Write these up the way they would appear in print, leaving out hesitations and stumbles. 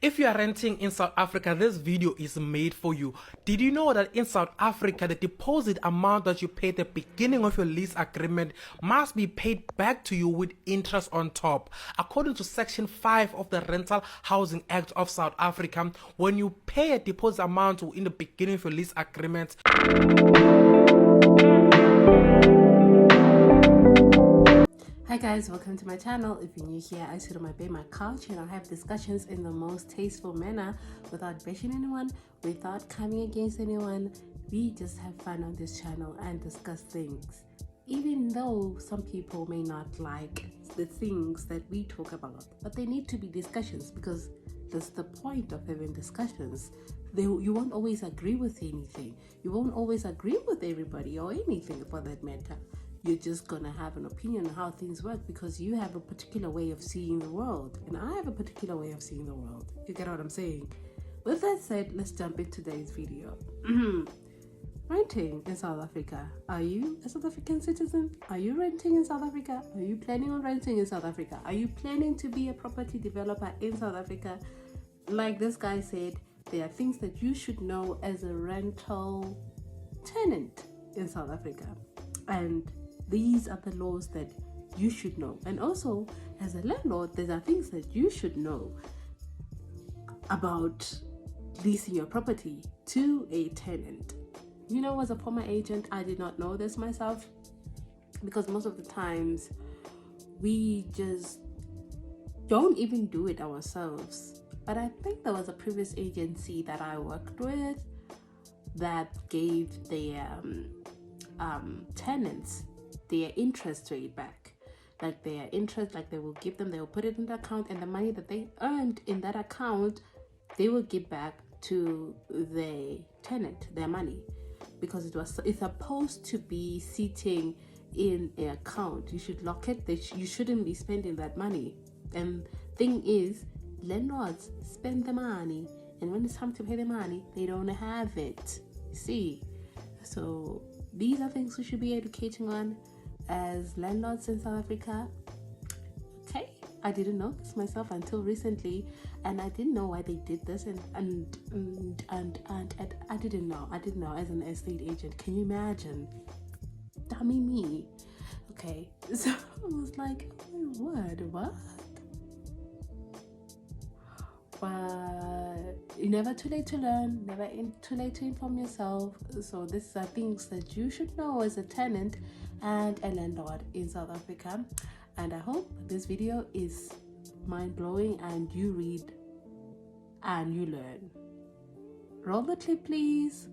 If you are renting in South Africa, this video is made for you. Did you know that in South Africa, the deposit amount that you pay at the beginning of your lease agreement must be paid back to you with interest on top? According to Section 5 of the Rental Housing Act of South Africa, when you pay a deposit amount in the beginning of your lease agreement, Hi guys, welcome to my channel. If you're new here, I sit on my bed, my couch, and I have discussions in the most tasteful manner without bashing anyone, without coming against anyone. We just have fun on this channel and discuss things. Even though some people may not like the things that we talk about, but they need to be discussions because that's the point of having discussions. You won't always agree with anything. You won't always agree with everybody or anything for that matter. You're just gonna have an opinion on how things work because you have a particular way of seeing the world and I have a particular way of seeing the world. You get what I'm saying? With that said, let's jump into today's video. Renting in South Africa. Are you a South African citizen? Are you renting in South Africa? Are you planning on renting in South Africa? Are you planning to be a property developer in South Africa? Like this guy said, there are things that you should know as a rental tenant in South Africa. And these are the laws that you should know. And also, as a landlord, there are things that you should know about leasing your property to a tenant. You know, as a former agent, I did not know this myself because most of the times we just don't even do it ourselves. But I think there was a previous agency that I worked with that gave their tenants their interest rate back. Like their interest, like they will give them, they will put it in the account, and the money that they earned in that account, they will give back to the tenant, their money, because it's supposed to be sitting in an account. You should lock it. You shouldn't be spending that money. And thing is, landlords spend the money, and when it's time to pay the money, they don't have it. See, so these are things we should be educating on as landlords in South Africa. Okay, I didn't know this myself until recently, and I didn't know why they did this, and I didn't know as an estate agent. Can you imagine? Dummy me. Okay, so I was like, oh my word, what? But never too late to learn, never too late to inform yourself. So these are things that you should know as a tenant and a landlord in South Africa. And I hope this video is mind-blowing and you read and you learn. Roll the clip, please.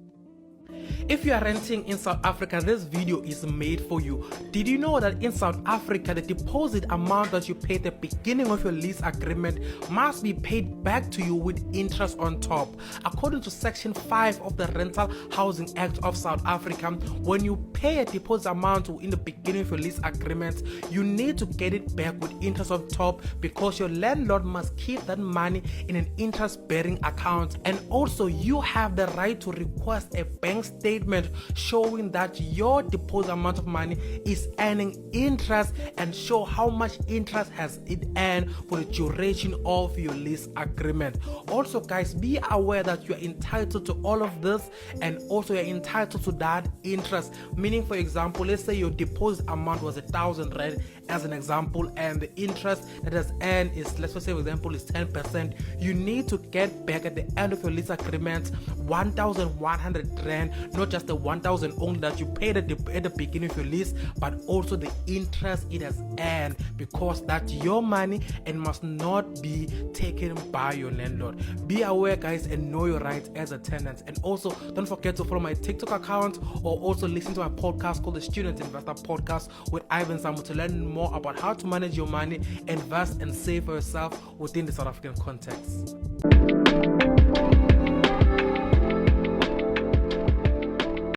if you are renting in South Africa, this video is made for you. Did you know that in South Africa, the deposit amount that you pay at the beginning of your lease agreement must be paid back to you with interest on top? According to Section 5 of the Rental Housing Act of South Africa, when you pay a deposit amount in the beginning of your lease agreement, you need to get it back with interest on top because your landlord must keep that money in an interest-bearing account. And also, you have the right to request a bank statement showing that your deposit amount of money is earning interest and show how much interest has it earned for the duration of your lease agreement. Also, guys, be aware that you are entitled to all of this, and also you're entitled to that interest. Meaning, for example, let's say your deposit amount was 1,000 rand as an example, and the interest that has earned is, let's say for example, is 10%. You need to get back at the end of your lease agreement 1,100 rand, not just the 1,000 only that you paid at the beginning of your lease, but also the interest it has earned, because that's your money and must not be taken by your landlord. Be aware, guys, and know your rights as a tenant. And also, don't forget to follow my TikTok account or also listen to my podcast called the Student Investor Podcast with Ivan Samu to learn more about how to manage your money, invest and save for yourself within the South African context.